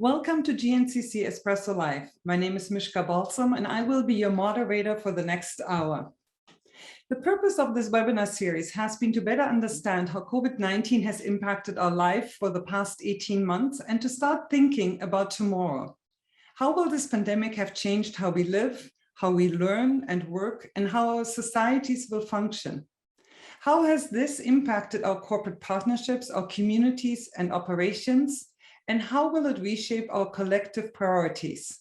Welcome to GNCC Espresso Live. My name is Mishka Balsam and I will be your moderator for the next hour. The purpose of this webinar series has been to better understand how COVID-19 has impacted our life for the past 18 months and to start thinking about tomorrow. How will this pandemic have changed how we live, how we learn and work, and how our societies will function? How has this impacted our corporate partnerships, our communities and operations? And how will it reshape our collective priorities?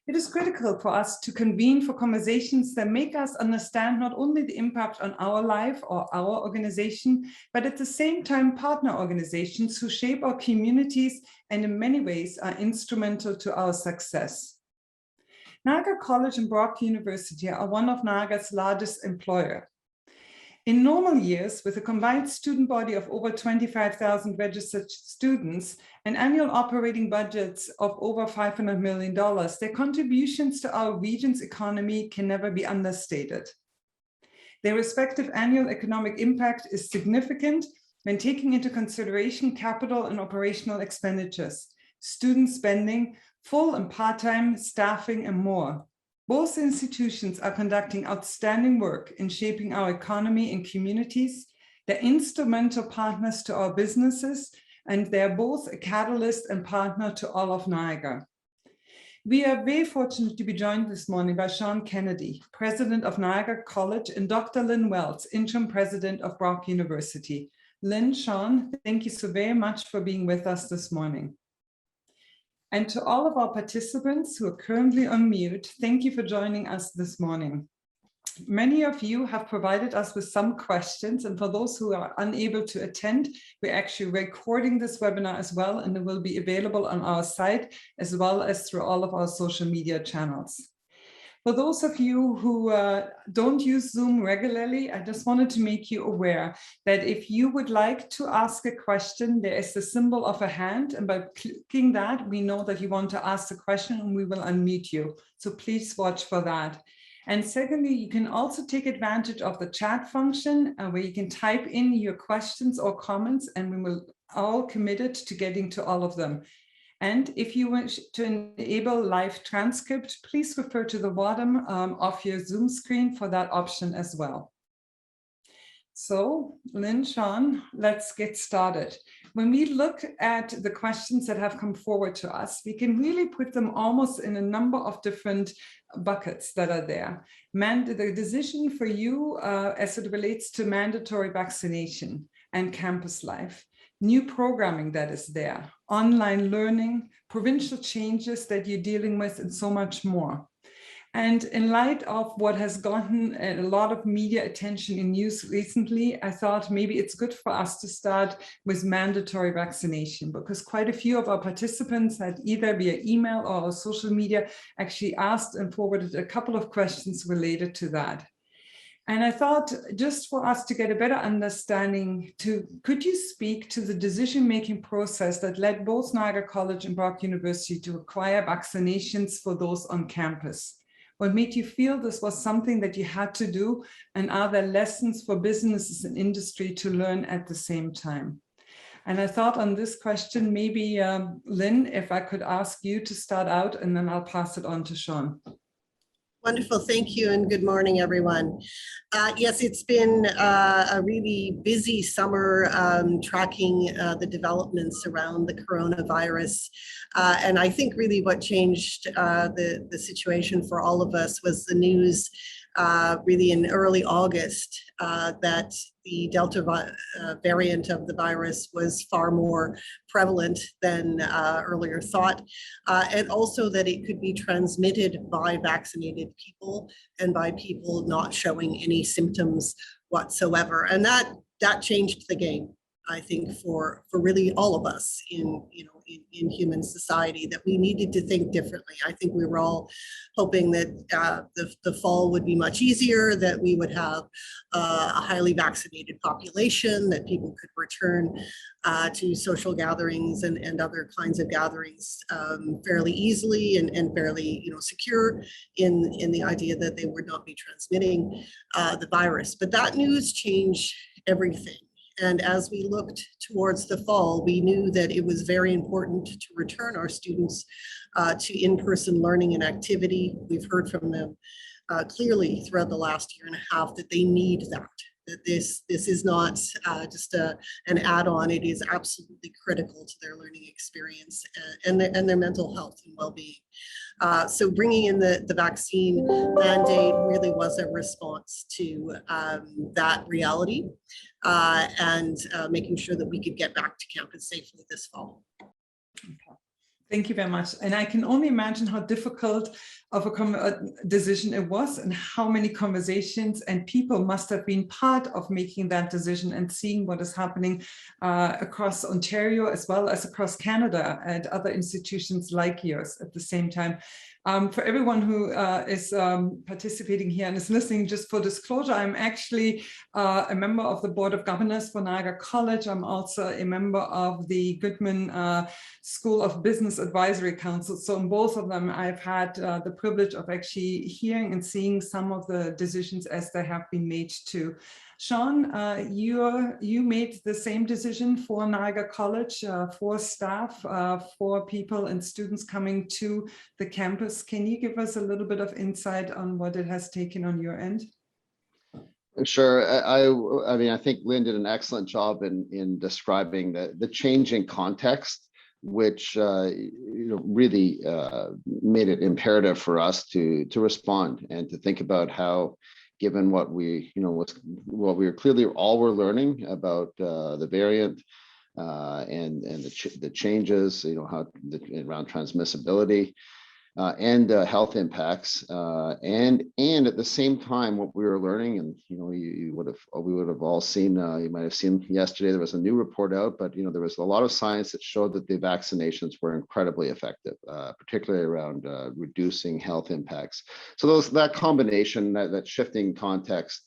It is critical for us to convene for conversations that make us understand not only the impact on our life or our organization, but at the same time partner organizations who shape our communities and in many ways are instrumental to our success. Niagara College and Brock University are one of Niagara's largest employers. In normal years, with a combined student body of over 25,000 registered students and annual operating budgets of over $500 million, their contributions to our region's economy can never be understated. Their respective annual economic impact is significant when taking into consideration capital and operational expenditures, student spending, full and part-time staffing, and more. Both institutions are conducting outstanding work in shaping our economy and communities. They're instrumental partners to our businesses, and they're both a catalyst and partner to all of Niagara. We are very fortunate to be joined this morning by Sean Kennedy, President of Niagara College, and Dr. Lynn Wells, Interim President of Brock University. Lynn, Sean, thank you so very much for being with us this morning. And to all of our participants who are currently on mute, thank you for joining us this morning. Many of you have provided us with some questions, and for those who are unable to attend, we're actually recording this webinar as well, and it will be available on our site as well as through all of our social media channels. For those of you who don't use Zoom regularly, I just wanted to make you aware that if you would like to ask a question, there is the symbol of a hand, and by clicking that, we know that you want to ask the question and we will unmute you. So please watch for that. And secondly, you can also take advantage of the chat function where you can type in your questions or comments, and we will all committed to getting to all of them. And if you wish to enable live transcript, please refer to the bottom of your Zoom screen for that option as well. So, Lynn, Sean, let's get started. When we look at the questions that have come forward to us, we can really put them almost in a number of different buckets that are there. The decision for you as it relates to mandatory vaccination and campus life. New programming that is there, online learning, provincial changes that you're dealing with, and so much more. And in light of what has gotten a lot of media attention in news recently, I thought maybe it's good for us to start with mandatory vaccination, because quite a few of our participants had either via email or social media actually asked and forwarded a couple of questions related to that. And I thought, just for us to get a better understanding, could you speak to the decision-making process that led both Niagara College and Brock University to require vaccinations for those on campus? What made you feel this was something that you had to do? And are there lessons for businesses and industry to learn at the same time? And I thought on this question, maybe Lynn, if I could ask you to start out, and then I'll pass it on to Sean. Wonderful, thank you, and good morning, everyone. Yes, it's been a really busy summer tracking the developments around the coronavirus. And I think really what changed the situation for all of us was the news really in early August that the Delta variant of the virus was far more prevalent than earlier thought, and also that it could be transmitted by vaccinated people and by people not showing any symptoms whatsoever. And that changed the game, I think, for really all of us in human society, that we needed to think differently. I think we were all hoping that the fall would be much easier, that we would have a highly vaccinated population, that people could return to social gatherings and other kinds of gatherings fairly easily and fairly secure in the idea that they would not be transmitting the virus. But that news changed everything. And as we looked towards the fall, we knew that it was very important to return our students to in-person learning and activity. We've heard from them clearly throughout the last year and a half that they need that. That this is not just an add-on. It is absolutely critical to their learning experience and their mental health and well-being. So bringing in the vaccine mandate really was a response to that reality and making sure that we could get back to campus safely this fall. Thank you very much. And I can only imagine how difficult of a decision it was and how many conversations and people must have been part of making that decision and seeing what is happening across Ontario as well as across Canada and other institutions like yours at the same time. For everyone who is participating here and is listening, just for disclosure, I'm actually a member of the Board of Governors for Niagara College. I'm also a member of the Goodman School of Business Advisory Council. So in both of them, I've had the privilege of actually hearing and seeing some of the decisions as they have been made too. Sean, you made the same decision for Niagara College, for staff, for people and students coming to the campus. Can you give us a little bit of insight on what it has taken on your end? Sure. I mean, I think Lynn did an excellent job in describing the changing context, which really made it imperative for us to respond and to think about how, given what we were clearly all were learning about the variant and the changes, how around transmissibility and health impacts, and at the same time what we were learning, and we would have all seen, you might have seen yesterday there was a new report out, but there was a lot of science that showed that the vaccinations were incredibly effective, particularly around reducing health impacts. So that combination, that shifting context,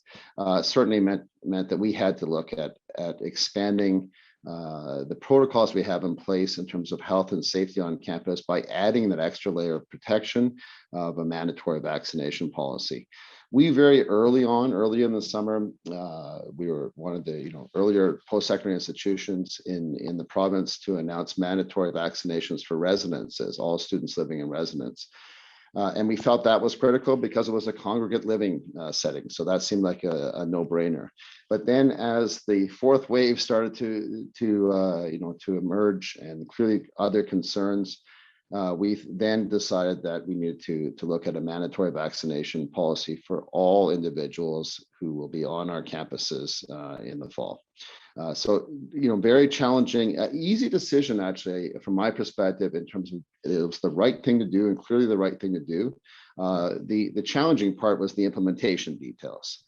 certainly meant that we had to look at expanding the protocols we have in place in terms of health and safety on campus by adding that extra layer of protection of a mandatory vaccination policy. We very early in the summer, we were one of the earlier post-secondary institutions in the province to announce mandatory vaccinations for residents, as all students living in residence. And we felt that was critical because it was a congregate living setting. So that seemed like a no-brainer. But then as the fourth wave started to emerge and clearly other concerns, we then decided that we needed to look at a mandatory vaccination policy for all individuals who will be on our campuses in the fall. So, very challenging, easy decision, actually, from my perspective, in terms of it was the right thing to do and clearly the right thing to do. The challenging part was the implementation details.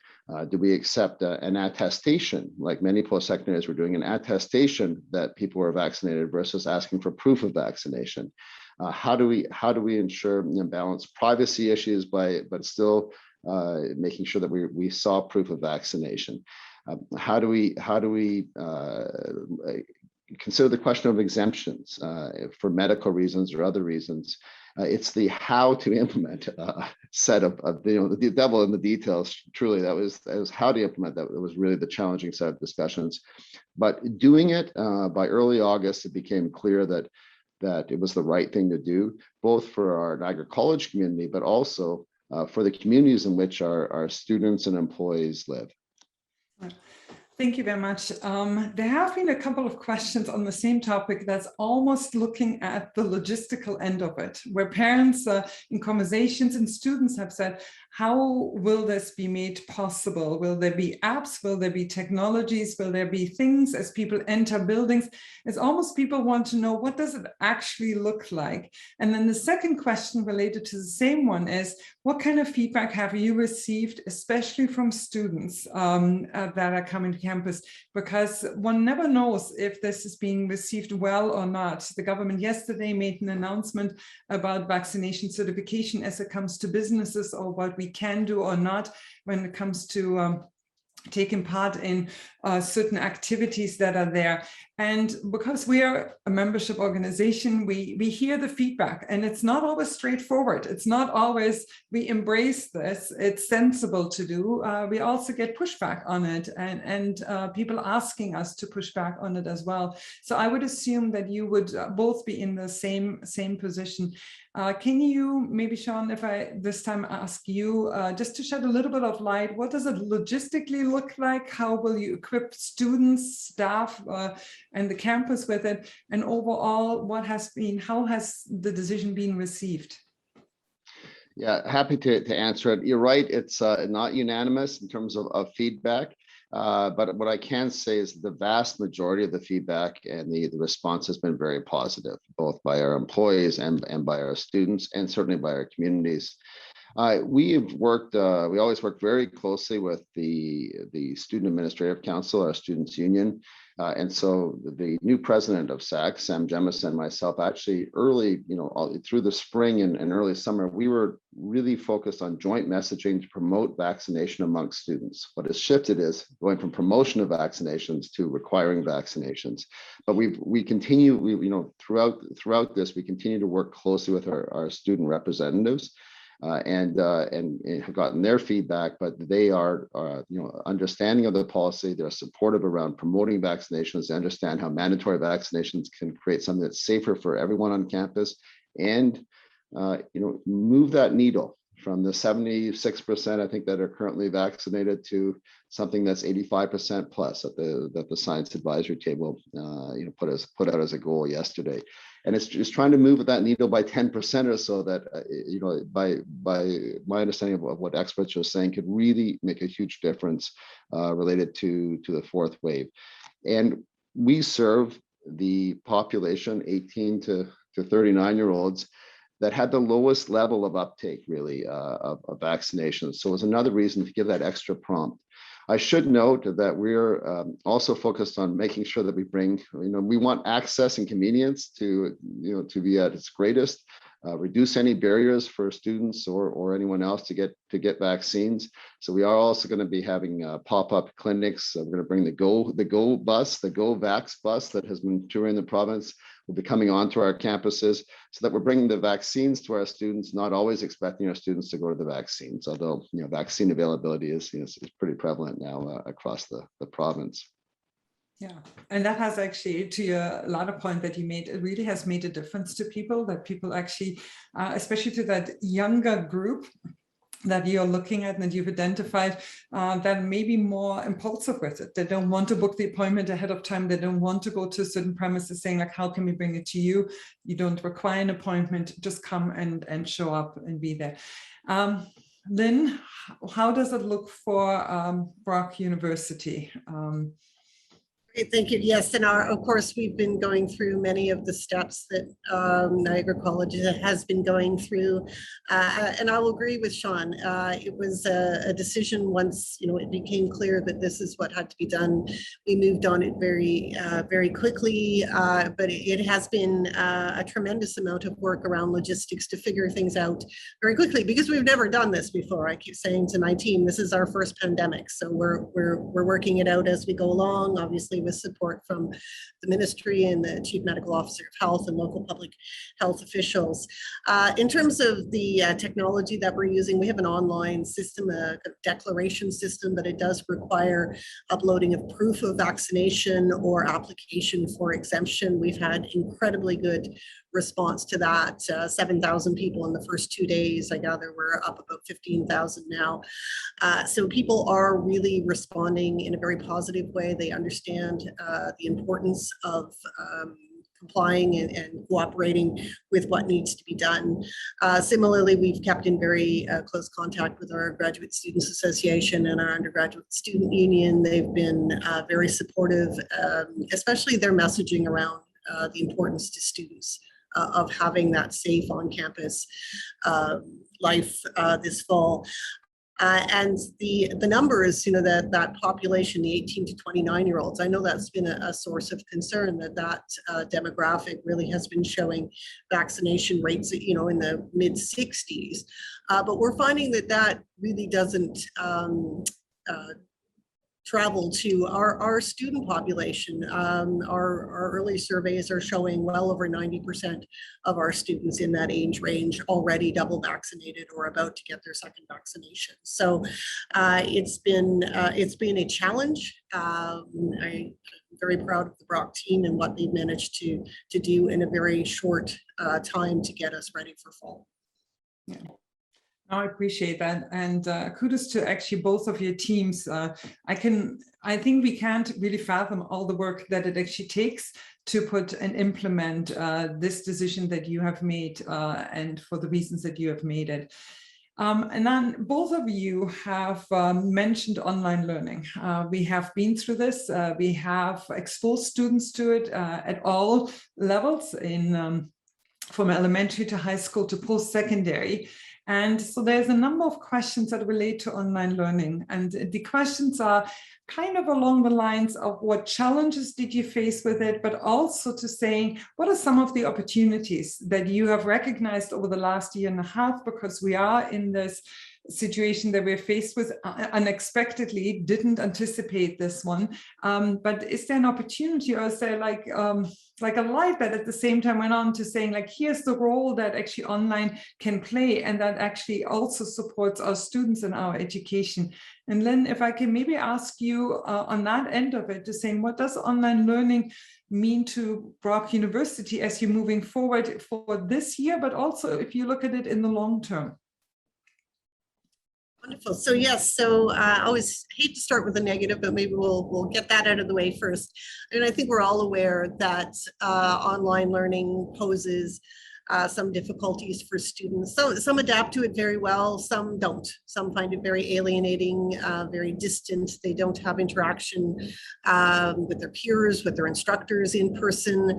Do we accept an attestation, like many post-secondaries were doing, an attestation that people were vaccinated versus asking for proof of vaccination? How do we ensure and balance privacy issues but still making sure that we saw proof of vaccination? How do we consider the question of exemptions for medical reasons or other reasons? It's the how to implement set of the devil in the details. Truly, that was how to implement that. It was really the challenging set of discussions. But doing it by early August, it became clear that it was the right thing to do, both for our Niagara College community, but also for the communities in which our students and employees live. Thank you very much. There have been a couple of questions on the same topic that's almost looking at the logistical end of it, where parents in conversations and students have said, how will this be made possible? Will there be apps? Will there be technologies? Will there be things as people enter buildings? It's almost people want to know, what does it actually look like? And then the second question related to the same one is, what kind of feedback have you received, especially from students that are coming to campus? Because one never knows if this is being received well or not. The government yesterday made an announcement about vaccination certification as it comes to businesses, or what we can do or not when it comes to taking part in certain activities that are there. And because we are a membership organization, we hear the feedback, and it's not always straightforward. It's not always we embrace this, it's sensible to do. We also get pushback on it, and people asking us to push back on it as well. So I would assume that you would both be in the same position. Can you maybe, Sean, if I this time ask you just to shed a little bit of light, what does it logistically look like? How will you equip students, staff, and the campus with it? And overall, how has the decision been received? Yeah, happy to answer it. You're right, it's not unanimous in terms of feedback. But what I can say is the vast majority of the feedback and the response has been very positive, both by our employees and by our students, and certainly by our communities. We always work very closely with the Student Administrative Council, our students union. And so the new president of SAC, Sam Jemison, and myself, actually early, through the spring and early summer, we were really focused on joint messaging to promote vaccination amongst students. What has shifted is going from promotion of vaccinations to requiring vaccinations. But we continue, throughout this, we continue to work closely with our student representatives. And have gotten their feedback, but they are, understanding of the policy. They're supportive around promoting vaccinations. They understand how mandatory vaccinations can create something that's safer for everyone on campus, and move that needle from the 76% I think that are currently vaccinated to something that's 85% plus that the science advisory table put out as a goal yesterday. And it's just trying to move that needle by 10% or so that, by my understanding of what experts are saying, could really make a huge difference related to the fourth wave. And we serve the population 18 to 39-year-olds that had the lowest level of uptake, really, of vaccinations. So it was another reason to give that extra prompt. I should note that we're also focused on making sure that we bring, we want access and convenience to be at its greatest, reduce any barriers for students or anyone else to get vaccines. So we are also going to be having pop-up clinics. We're going to bring the Go bus, the Go Vax bus that has been touring the province, will be coming onto our campuses, so that we're bringing the vaccines to our students, not always expecting our students to go to the vaccines, although vaccine availability is pretty prevalent now across the province. Yeah, and that has actually, to your latter point that you made, it really has made a difference to people, that people actually, especially to that younger group that you're looking at and that you've identified, that may be more impulsive with it. They don't want to book the appointment ahead of time. They don't want to go to certain premises saying, like, how can we bring it to you? You don't require an appointment, just come and show up and be there. Lynn, how does it look for Brock University? Great, thank you. Yes, and of course, we've been going through many of the steps that Niagara College has been going through. And I will agree with Sean. It was a decision once, it became clear that this is what had to be done. We moved on it very, very quickly, but it has been a tremendous amount of work around logistics to figure things out very quickly, because we've never done this before. I keep saying to my team, this is our first pandemic. So we're working it out as we go along, obviously with support from the ministry and the Chief Medical Officer of Health and local public health officials. In terms of the technology that we're using, we have an online system, a declaration system, but it does require uploading of proof of vaccination or application for exemption. We've had incredibly good response to that. 7,000 people in the first 2 days. I gather we're up about 15,000 now. So people are really responding in a very positive way. They understand the importance of complying and cooperating with what needs to be done. Similarly, we've kept in very close contact with our Graduate Students Association and our Undergraduate Student Union. They've been very supportive, especially their messaging around the importance to students of having that safe on-campus life this fall. And the numbers, that population, the 18 to 29-year-olds, I know that's been a source of concern, that demographic really has been showing vaccination rates, in the mid-60s. But we're finding that really doesn't travel to our student population. Our early surveys are showing well over 90% of our students in that age range already double vaccinated or about to get their second vaccination. So it's been a challenge. I'm very proud of the Brock team and what they've managed to do in a very short time to get us ready for fall. Yeah. I appreciate that, and kudos to actually both of your teams. I think we can't really fathom all the work that it actually takes to put and implement this decision that you have made, and for the reasons that you have made it. And then both of you have mentioned online learning. We have been through this. We have exposed students to it at all levels, from elementary to high school to post-secondary. And so there's a number of questions that relate to online learning. And the questions are kind of along the lines of what challenges did you face with it, but also to saying, what are some of the opportunities that you have recognized over the last year and a half, because we are in this situation that we're faced with unexpectedly, didn't anticipate this one. But is there an opportunity, or is there like a light that at the same time went on to saying, like, here's the role that actually online can play, and that actually also supports our students and our education? And Lynn, if I can maybe ask you on that end of it, to saying, what does online learning mean to Brock University as you're moving forward for this year, but also if you look at it in the long term? Wonderful. So yes, so I always hate to start with a negative, but maybe we'll get that out of the way first. And I think we're all aware that online learning poses some difficulties for students. So some adapt to it very well, some don't. Some find it very alienating, very distant. They don't have interaction with their peers, with their instructors in person.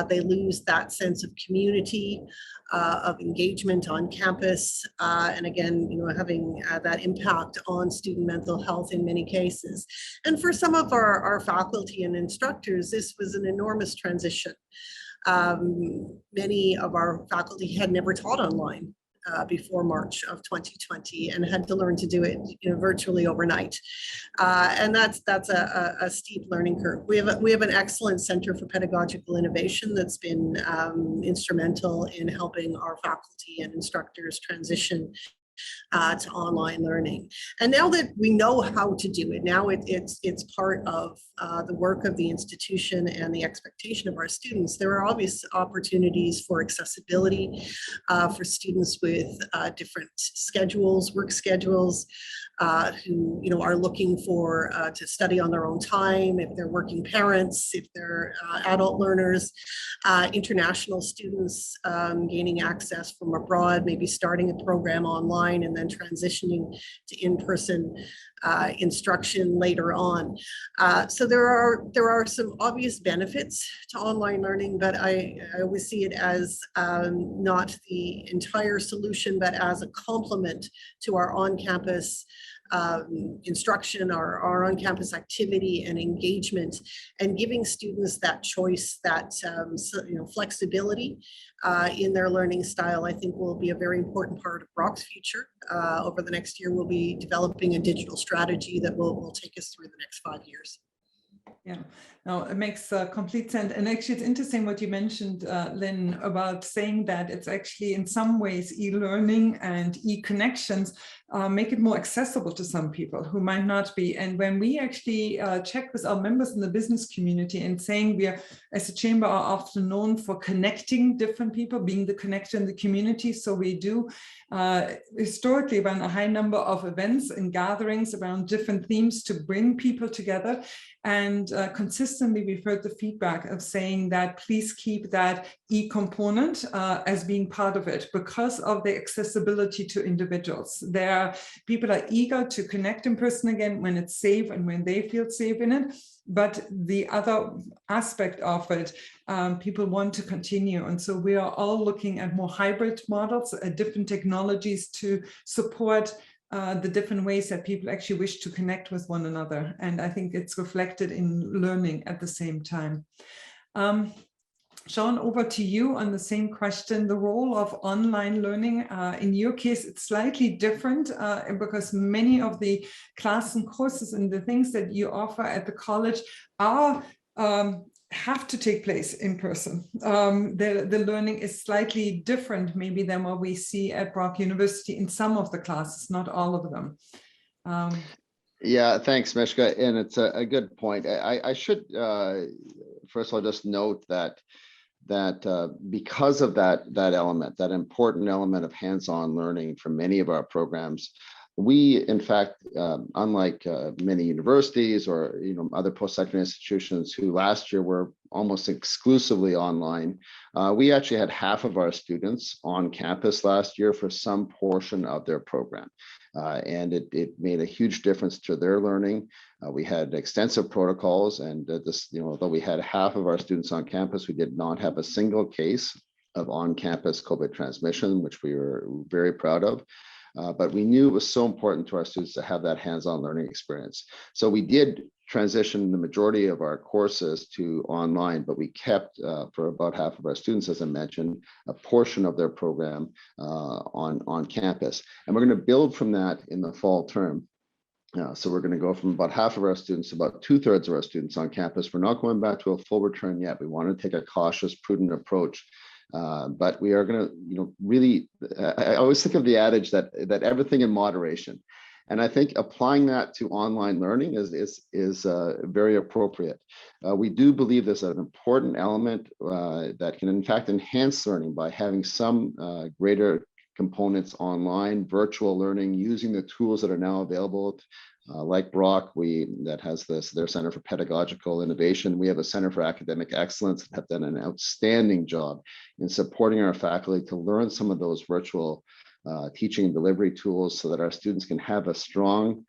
They lose that sense of community, of engagement on campus, and again, having that impact on student mental health in many cases. And for some of our faculty and instructors, this was an enormous transition. Many of our faculty had never taught online before March of 2020 and had to learn to do it virtually overnight. And that's a steep learning curve. We have an excellent Center for Pedagogical Innovation that's been instrumental in helping our faculty and instructors transition to online learning. And now that we know how to do it, now it's part of the work of the institution and the expectation of our students. There are obvious opportunities for accessibility for students with different schedules, work schedules, who are looking for to study on their own time, if they're working parents, if they're adult learners, international students gaining access from abroad, maybe starting a program online and then transitioning to in-person instruction later on. So there are some obvious benefits to online learning, but I always see it as not the entire solution, but as a complement to our on-campus instruction, our on-campus activity and engagement, and giving students that choice, that flexibility in their learning style, I think will be a very important part of Brock's future. Over the next year, we'll be developing a digital strategy that will take us through the next 5 years. Yeah, no, it makes complete sense. And actually, it's interesting what you mentioned, Lynn, about saying that it's actually in some ways e-learning and e-connections make it more accessible to some people who might not be. And when we actually check with our members in the business community and saying we are, as a chamber, are often known for connecting different people, being the connector in the community. So we do historically run a high number of events and gatherings around different themes to bring people together. And consistently, we've heard the feedback of saying that please keep that e-component as being part of it because of the accessibility to individuals. People are eager to connect in person again when it's safe and when they feel safe in it. But the other aspect of it, people want to continue. And so we are all looking at more hybrid models, different technologies to support the different ways that people actually wish to connect with one another. And I think it's reflected in learning at the same time. Sean, over to you on the same question, the role of online learning. In your case, it's slightly different because many of the classes and courses and the things that you offer at the college are have to take place in person. The learning is slightly different maybe than what we see at Brock University in some of the classes, not all of them. Yeah, thanks, Mishka. And it's a good point. I should, first of all, just note that because of that element, that important element of hands-on learning for many of our programs, we, in fact, unlike many universities or other post-secondary institutions who last year were almost exclusively online, we actually had half of our students on campus last year for some portion of their program. And it made a huge difference to their learning. We had extensive protocols, and although we had half of our students on campus, we did not have a single case of on-campus COVID transmission, which we were very proud of. But we knew it was so important to our students to have that hands-on learning experience. So we did transition the majority of our courses to online, but we kept for about half of our students, as I mentioned, a portion of their program on campus. And we're going to build from that in the fall term. So we're going to go from about half of our students to about 2/3 of our students on campus. We're not going back to a full return yet. We want to take a cautious, prudent approach. But we are going to, really, I always think of the adage that everything in moderation. And I think applying that to online learning is very appropriate. We do believe there's an important element that can, in fact, enhance learning by having some greater components online, virtual learning, using the tools that are now available. Like Brock, that has their Center for Pedagogical Innovation. We have a Center for Academic Excellence that have done an outstanding job in supporting our faculty to learn some of those virtual teaching and delivery tools so that our students can have a strong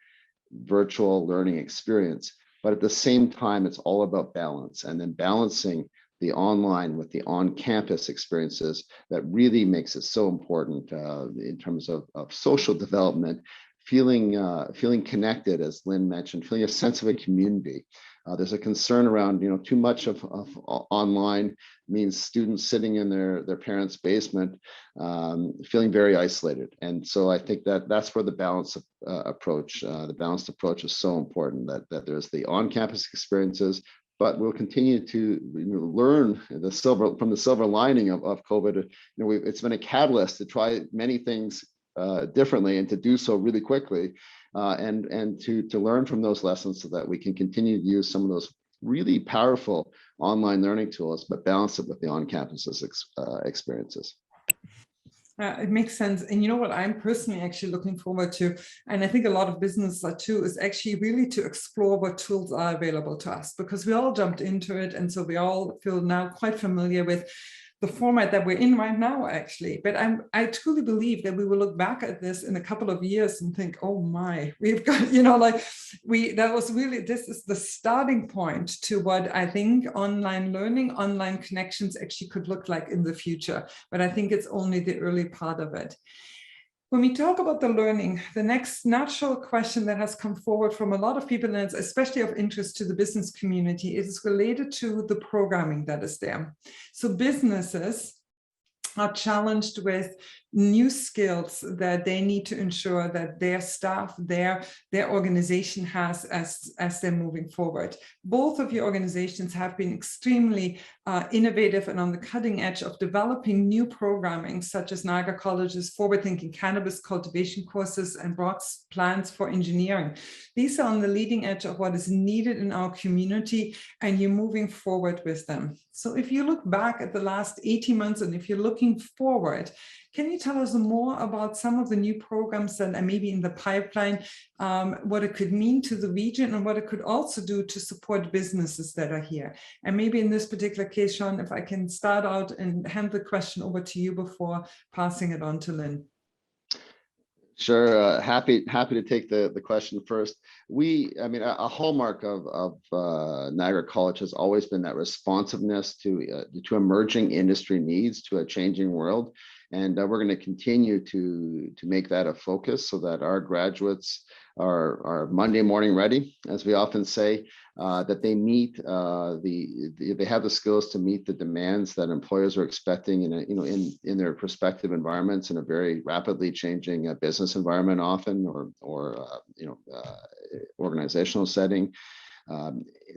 virtual learning experience. But at the same time, it's all about balance, and then balancing the online with the on-campus experiences that really makes it so important in terms of social development, feeling connected, as Lynn mentioned, feeling a sense of a community. There's a concern around, too much of online means students sitting in their parents' basement, feeling very isolated. And so I think that's where the balanced approach is so important, that there's the on-campus experiences, but we'll continue to learn from the silver lining of COVID. It's been a catalyst to try many things differently, and to do so really quickly, and to learn from those lessons so that we can continue to use some of those really powerful online learning tools, but balance it with the on-campus experiences. It makes sense. And you know what I'm personally actually looking forward to, and I think a lot of businesses are too, is actually really to explore what tools are available to us, because we all jumped into it. And so we all feel now quite familiar with the format that we're in right now, actually. But I truly believe that we will look back at this in a couple of years and think, oh my, we've got, this is the starting point to what I think online learning, online connections actually could look like in the future. But I think it's only the early part of it. When we talk about the learning, the next natural question that has come forward from a lot of people, and it's especially of interest to the business community, is related to the programming that is there. So businesses are challenged with new skills that they need to ensure that their staff, their organization has as they're moving forward. Both of your organizations have been extremely innovative and on the cutting edge of developing new programming, such as Niagara College's forward-thinking cannabis cultivation courses and Brock's plans for engineering. These are on the leading edge of what is needed in our community, and you're moving forward with them. So if you look back at the last 18 months, and if you're looking forward, can you tell us more about some of the new programs that are maybe in the pipeline, what it could mean to the region, and what it could also do to support businesses that are here? And maybe in this particular case, Sean, if I can start out and hand the question over to you before passing it on to Lynn. Sure, happy to take the question first. A hallmark of Niagara College has always been that responsiveness to emerging industry needs, to a changing world. And we're going to continue to make that a focus so that our graduates are Monday morning ready, as we often say, that they meet they have the skills to meet the demands that employers are expecting in their prospective environments, in a very rapidly changing business environment often, or organizational setting.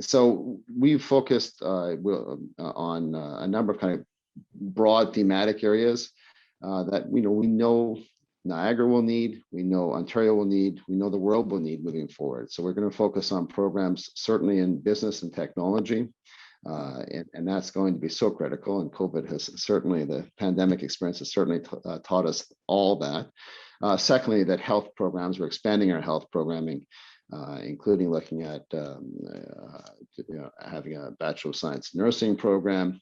So we've focused on a number of kind of broad thematic areas that we know Niagara will need, we know Ontario will need, we know the world will need moving forward. So we're going to focus on programs certainly in business and technology, and that's going to be so critical. And COVID has certainly, the pandemic experience has certainly taught us all that. Secondly, that health programs, we're expanding our health programming, including looking at having a Bachelor of Science nursing program,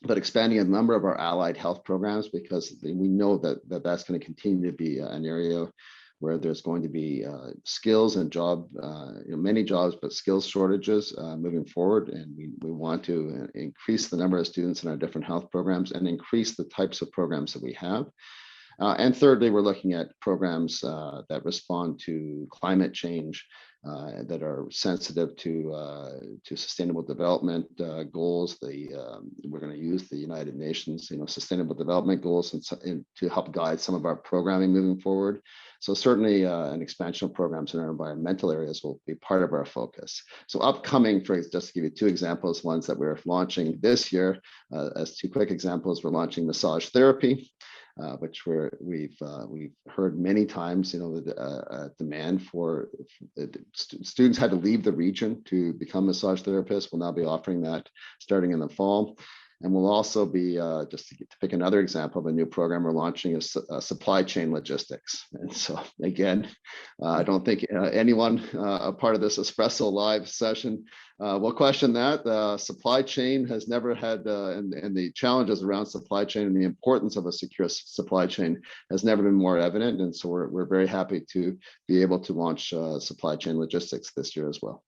but expanding a number of our allied health programs, because we know that's going to continue to be an area where there's going to be skills and many jobs, but skills shortages moving forward. And we want to increase the number of students in our different health programs and increase the types of programs that we have. And thirdly, we're looking at programs that respond to climate change, that are sensitive to sustainable development goals. We're going to use the United Nations, Sustainable Development Goals, and to help guide some of our programming moving forward. So certainly, an expansion of programs in our environmental areas will be part of our focus. So upcoming, just to give you two examples, ones that we're launching this year, as two quick examples, we're launching massage therapy, which we've heard many times, the demand for students had to leave the region to become massage therapists. We'll now be offering that starting in the fall. And we'll also be, just to pick another example of a new program we're launching, is supply chain logistics. And so again, I don't think anyone a part of this Espresso Live session will question that. Supply chain has never had, and the challenges around supply chain and the importance of a secure supply chain has never been more evident. And so we're very happy to be able to launch supply chain logistics this year as well.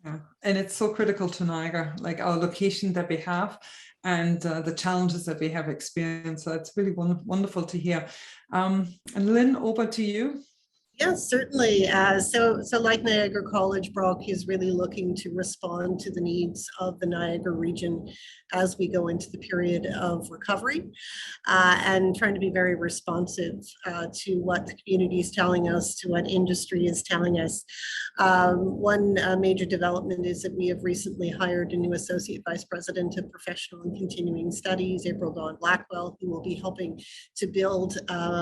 Yeah, and it's so critical to Niagara, like our location that we have, and the challenges that we have experienced. So it's really wonderful to hear. And Lynn, over to you. Yes, certainly. So like Niagara College, Brock is really looking to respond to the needs of the Niagara region as we go into the period of recovery, and trying to be very responsive to what the community is telling us, to what industry is telling us. One major development is that we have recently hired a new Associate Vice President of Professional and Continuing Studies, April Dawn Blackwell, who will be helping to build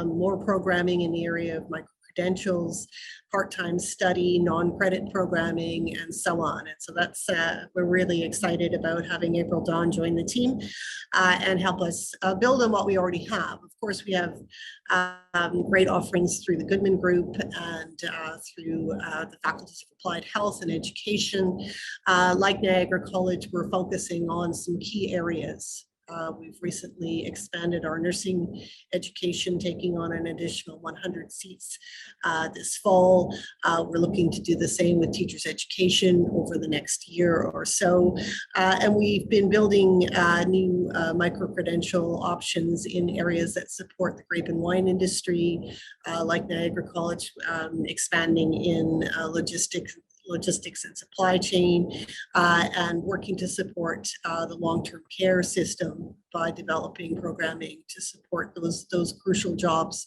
more programming in the area of credentials, part-time study, non-credit programming, and so on. And so that's, we're really excited about having April Dawn join the team and help us build on what we already have. Of course, we have great offerings through the Goodman Group and through the Faculties of Applied Health and Education. Like Niagara College, we're focusing on some key areas. We've recently expanded our nursing education, taking on an additional 100 seats this fall. We're looking to do the same with teachers education over the next year or so. And we've been building new micro-credential options in areas that support the grape and wine industry, like Niagara College, expanding in logistics and supply chain, and working to support the long-term care system by developing programming to support those crucial jobs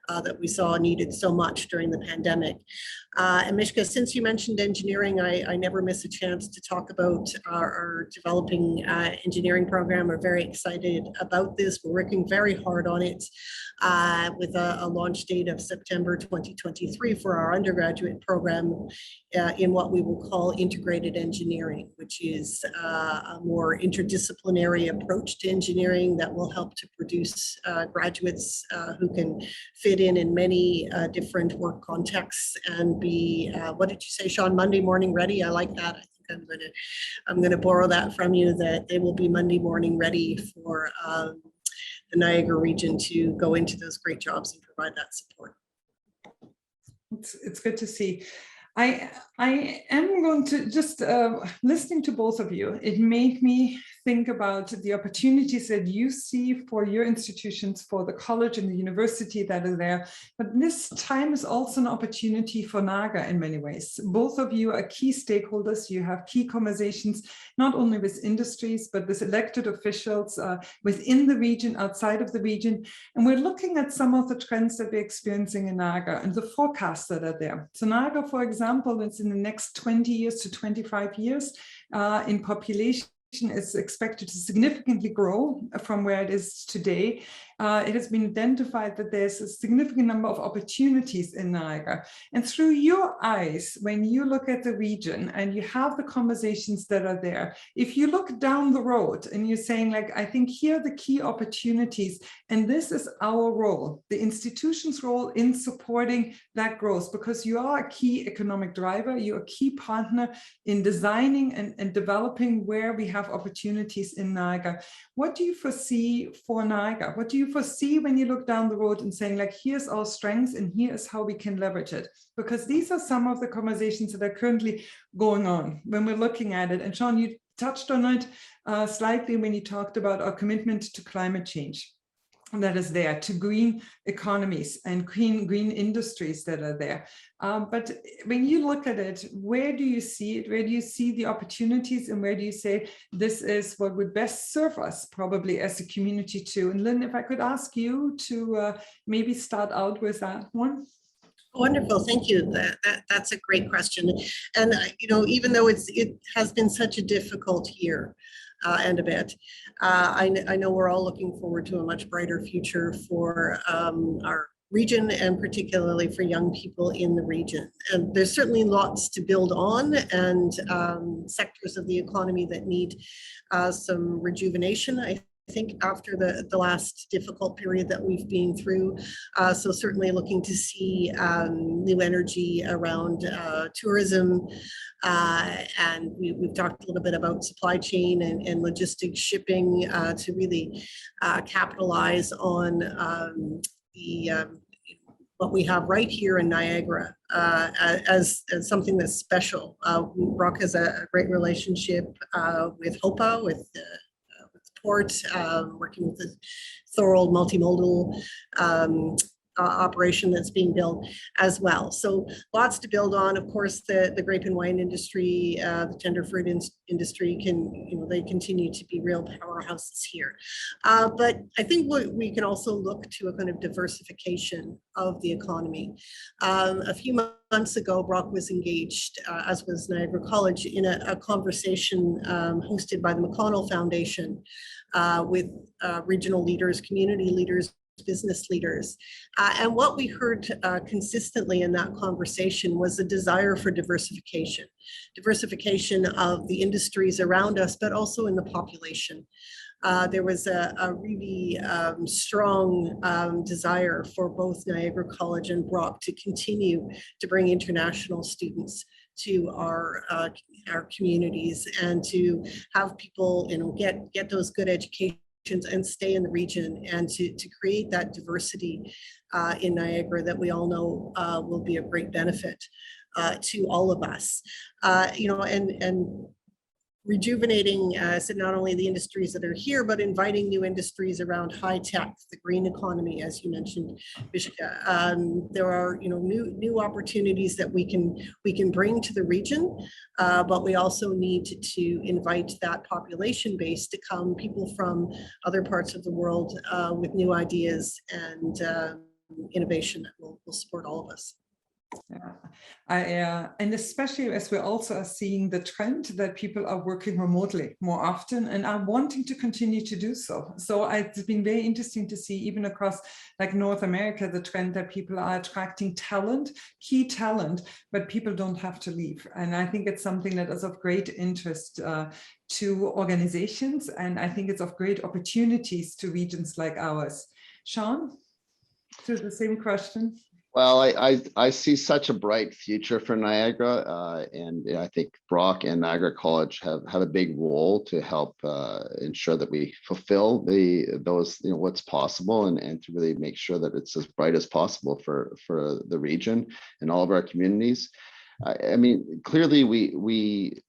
that we saw needed so much during the pandemic. And Mishka, since you mentioned engineering, I never miss a chance to talk about our developing engineering program. We're very excited about this. We're working very hard on it with a launch date of September 2023 for our undergraduate program in what we will call integrated engineering, which is a more interdisciplinary approach to engineering that will help to produce graduates who can fit in many different work contexts and be, what did you say, Sean, Monday morning ready? I like that. I think I'm gonna borrow that from you, that they will be Monday morning ready for the Niagara region to go into those great jobs and provide that support. It's good to see. I am going to just listening to both of you, it made me think about the opportunities that you see for your institutions, for the college and the university that are there. But this time is also an opportunity for Niagara in many ways. Both of you are key stakeholders. You have key conversations, not only with industries, but with elected officials within the region, outside of the region. And we're looking at some of the trends that we're experiencing in Niagara and the forecasts that are there. So Niagara, for example, it's in the next 20 years to 25 years in population is expected to significantly grow from where it is today. It has been identified that there's a significant number of opportunities in Niagara. And through your eyes, when you look at the region and you have the conversations that are there, if you look down the road and you're saying, like, I think here are the key opportunities, and this is our role, the institution's role in supporting that growth, because you are a key economic driver, you're a key partner in designing and developing where we have opportunities in Niagara. What do you foresee for Niagara? What do you foresee when you look down the road and saying, like, here's our strengths and here is how we can leverage it? Because these are some of the conversations that are currently going on when we're looking at it. And Sean, you touched on it slightly when you talked about our commitment to climate change that is there, to green economies and green industries that are there. But when you look at it, where do you see it? Where do you see the opportunities, and where do you say this is what would best serve us probably as a community too? And Lynn, if I could ask you to maybe start out with that one. Wonderful, thank you. That's a great question. And even though it has been such a difficult year and a bit, I know we're all looking forward to a much brighter future for our region, and particularly for young people in the region. And there's certainly lots to build on, and sectors of the economy that need some rejuvenation, I think, after the last difficult period that we've been through. So certainly looking to see new energy around tourism. And we've talked a little bit about supply chain and logistics, shipping, to really capitalize on what we have right here in Niagara as something that's special. Brock has a great relationship with HOPA, with Port, working with the Thorold multimodal operation that's being built as well. So lots to build on. Of course, the grape and wine industry, the tender fruit industry they continue to be real powerhouses here. But I think we can also look to a kind of diversification of the economy. A few months ago, Brock was engaged, as was Niagara College, in a conversation hosted by the McConnell Foundation with regional leaders, community leaders, business leaders. And what we heard consistently in that conversation was a desire for diversification of the industries around us, but also in the population. There was a really strong desire for both Niagara College and Brock to continue to bring international students to our communities, and to have people get those good educations and stay in the region, and to create that diversity in Niagara that we all know will be of great benefit to all of us. And rejuvenating, so not only the industries that are here, but inviting new industries around high tech, the green economy, as you mentioned, Vishka. There are new opportunities that we can bring to the region, but we also need to invite that population base to come, people from other parts of the world with new ideas and innovation that will support all of us. Yeah, and especially as we're also seeing the trend that people are working remotely more often and are wanting to continue to do so. So it's been very interesting to see, even across like North America, the trend that people are attracting talent, key talent, but people don't have to leave. And I think it's something that is of great interest to organizations, and I think it's of great opportunities to regions like ours. Sean, to the same question. Well, I see such a bright future for Niagara, and I think Brock and Niagara College have a big role to help ensure that we fulfill those what's possible, and to really make sure that it's as bright as possible for the region and all of our communities. I mean, clearly we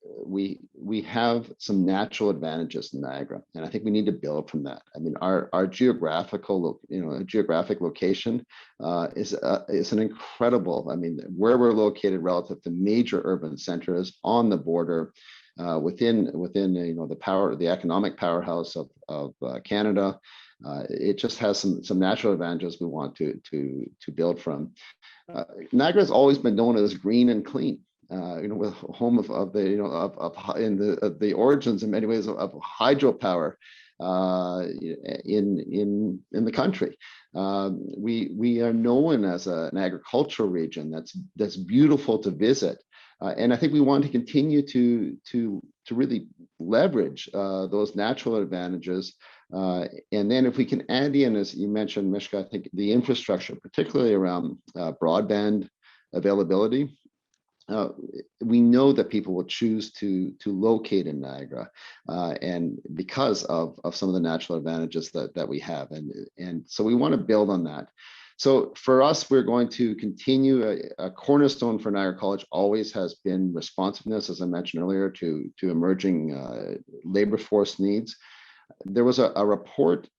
have some natural advantages in Niagara, and I think we need to build from that. I mean, our geographical, geographic location is an incredible. I mean, where we're located relative to major urban centers on the border, within the economic powerhouse of Canada. It just has some natural advantages we want to build from. Niagara has always been known as green and clean. With home of the origins in many ways of hydropower in the country. We are known as an agricultural region that's beautiful to visit, and I think we want to continue to really leverage those natural advantages. And then if we can add in, as you mentioned, Mishka, I think the infrastructure, particularly around broadband availability, we know that people will choose to locate in Niagara, and because of some of the natural advantages that we have, and so we want to build on that. So for us, we're going to continue. A cornerstone for Niagara College always has been responsiveness, as I mentioned earlier, to emerging labor force needs. There was a report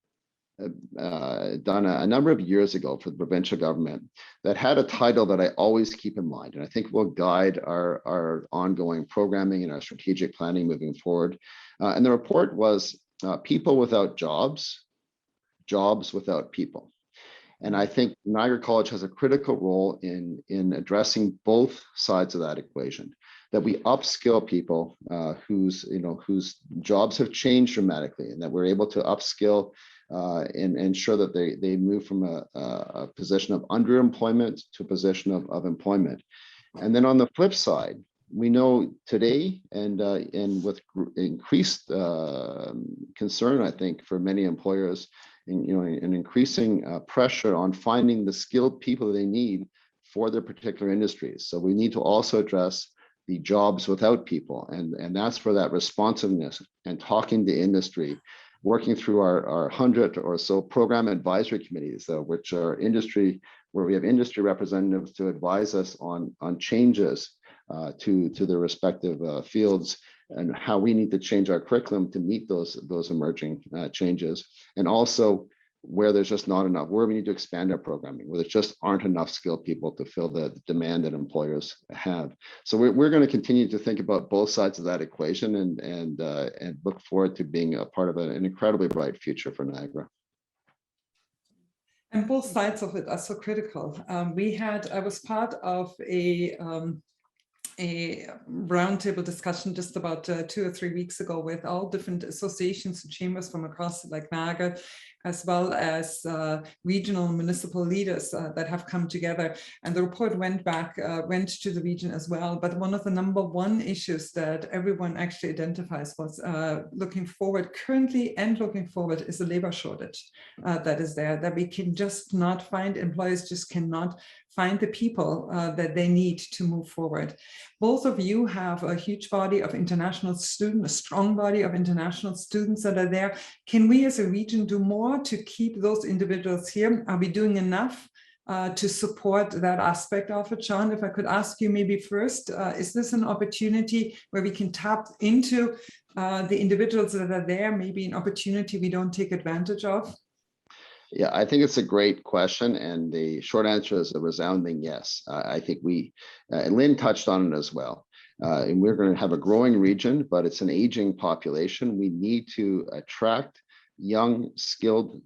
done a number of years ago for the provincial government that had a title that I always keep in mind, and I think will guide our ongoing programming and our strategic planning moving forward. And the report was People Without Jobs, Jobs Without People. And I think Niagara College has a critical role in addressing both sides of that equation, that we upskill people whose jobs have changed dramatically, and that we're able to upskill and ensure that they move from a position of underemployment to a position of employment. And then on the flip side, we know today, and with increased concern, I think, for many employers, an increasing pressure on finding the skilled people they need for their particular industries. So we need to also address the jobs without people, and that's where that responsiveness and talking to industry, working through our 100 or so program advisory committees, which are industry, where we have industry representatives to advise us on changes to their respective fields, and how we need to change our curriculum to meet those emerging changes, and also where there's just not enough, where we need to expand our programming, where there just aren't enough skilled people to fill the demand that employers have. So we're going to continue to think about both sides of that equation, and look forward to being a part of an incredibly bright future for Niagara. And both sides of it are so critical. I was part of a roundtable discussion just about 2 or 3 weeks ago with all different associations and chambers from across Niagara, as well as regional municipal leaders that have come together. And the report went to the region as well. But one of the #1 issues that everyone actually identifies was looking forward currently and looking forward is the labor shortage that is there, that we can just not find, employers just cannot find the people that they need to move forward. Both of you have a huge body of international students, a strong body of international students that are there. Can we as a region do more to keep those individuals here? Are we doing enough to support that aspect of it? John, if I could ask you maybe first, is this an opportunity where we can tap into the individuals that are there, maybe an opportunity we don't take advantage of? Yeah, I think it's a great question, and the short answer is a resounding yes. I think and Lynn touched on it as well. And we're going to have a growing region, but it's an aging population. We need to attract young, skilled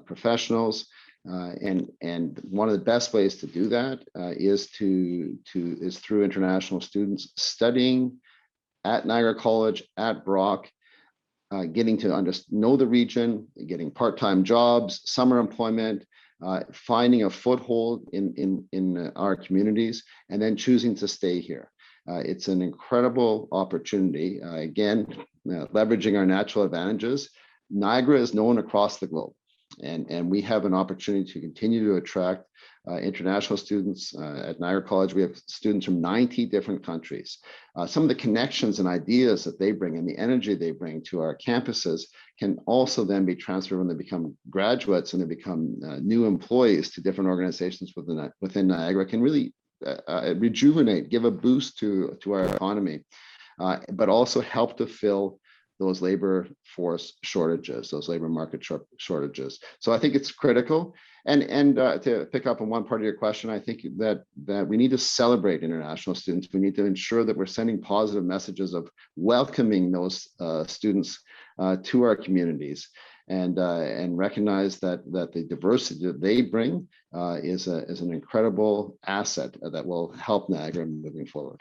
professionals, and one of the best ways to do that is through international students studying at Niagara College, at Brock, getting to know the region, getting part-time jobs, summer employment, finding a foothold in our communities, and then choosing to stay here. It's an incredible opportunity. Again, leveraging our natural advantages. Niagara is known across the globe, and we have an opportunity to continue to attract international students. At Niagara College, we have students from 90 different countries. Some of the connections and ideas that they bring and the energy they bring to our campuses can also then be transferred when they become graduates and they become new employees to different organizations within Niagara, can really rejuvenate, give a boost to our economy, but also help to fill those labor force shortages, those labor market shortages. So I think it's critical. And to pick up on one part of your question, I think that we need to celebrate international students. We need to ensure that we're sending positive messages of welcoming those students to our communities, and recognize that the diversity that they bring is an incredible asset that will help Niagara moving forward.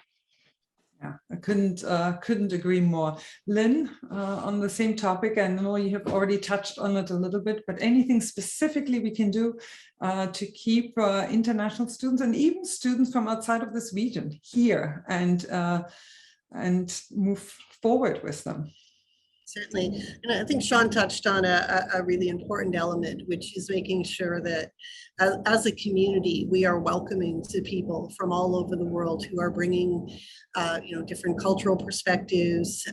Yeah, I couldn't agree more. Lynn, on the same topic, I know you have already touched on it a little bit, but anything specifically we can do to keep international students and even students from outside of this region here and move forward with them? Certainly. And I think Sean touched on a really important element, which is making sure that as a community, we are welcoming to people from all over the world who are bringing, different cultural perspectives,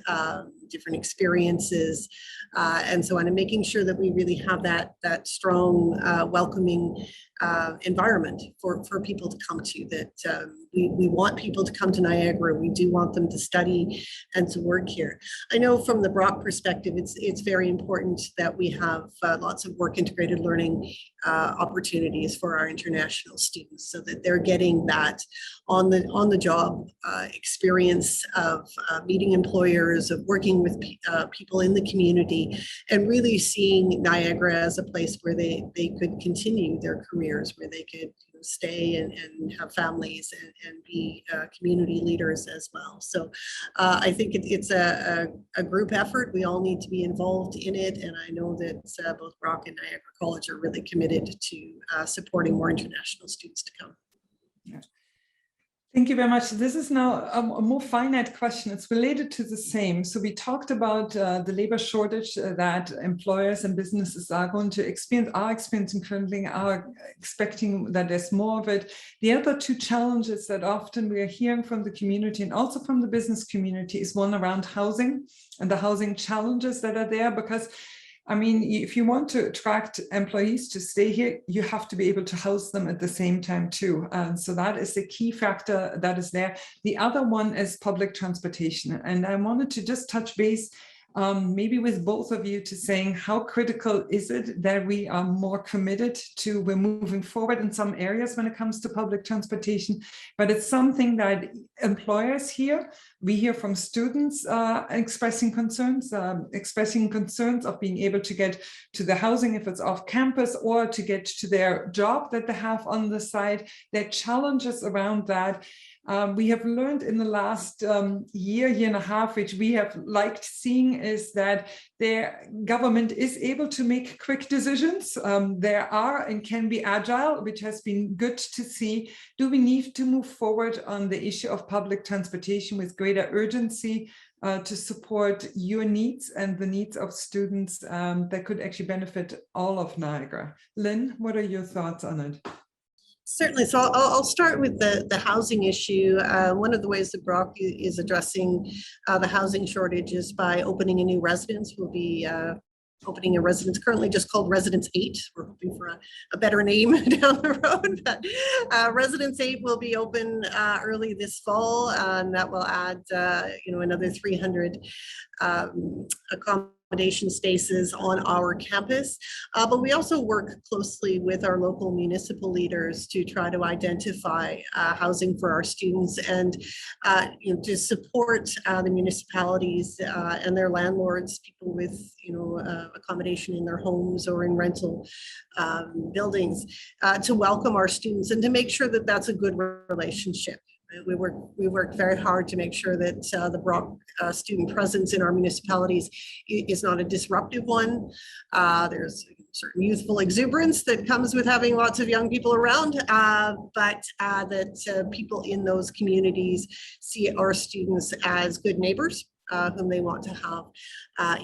different experiences, and so on, and making sure that we really have that strong, welcoming environment for people to come to, that we want people to come to Niagara. We do want them to study and to work here. I know from the Brock perspective, it's very important that we have lots of work integrated learning opportunities for our international students, so that they're getting that on the job experience of meeting employers, of working with people in the community, and really seeing Niagara as a place where they could continue their careers, where they could stay and have families and be community leaders as well. So I think it's a group effort. We all need to be involved in it. And I know that both Brock and Niagara College are really committed to supporting more international students to come. Yeah. Thank you very much. This is now a more finite question. It's related to the same. So we talked about the labor shortage that employers and businesses are going to experiencing currently, are expecting that there's more of it. The other two challenges that often we are hearing from the community and also from the business community is one around housing and the housing challenges that are there, because I mean, if you want to attract employees to stay here, you have to be able to house them at the same time too. So that is the key factor that is there. The other one is public transportation. And I wanted to just touch base maybe with both of you to saying how critical is it that we are more committed to, we're moving forward in some areas when it comes to public transportation, but it's something that employers hear. We hear from students expressing concerns of being able to get to the housing if it's off campus, or to get to their job that they have on the side. There are challenges around that. We have learned in the last year and a half, which we have liked seeing, is that their government is able to make quick decisions. There are and can be agile, which has been good to see. Do we need to move forward on the issue of public transportation with greater urgency to support your needs and the needs of students that could actually benefit all of Niagara? Lynn, what are your thoughts on it? Certainly. So I'll start with the housing issue. One of the ways that Brock is addressing the housing shortage is by opening a new residence. We'll be opening a residence currently just called Residence 8. We're hoping for a better name down the road. But Residence 8 will be open early this fall, and that will add another 300 accommodation spaces on our campus. But we also work closely with our local municipal leaders to try to identify housing for our students, and to support the municipalities and their landlords, people with accommodation in their homes or in rental buildings, to welcome our students and to make sure that that's a good relationship. We work very hard to make sure that the Brock student presence in our municipalities is not a disruptive one. There's certain youthful exuberance that comes with having lots of young people around, but that people in those communities see our students as good neighbors, whom they want to have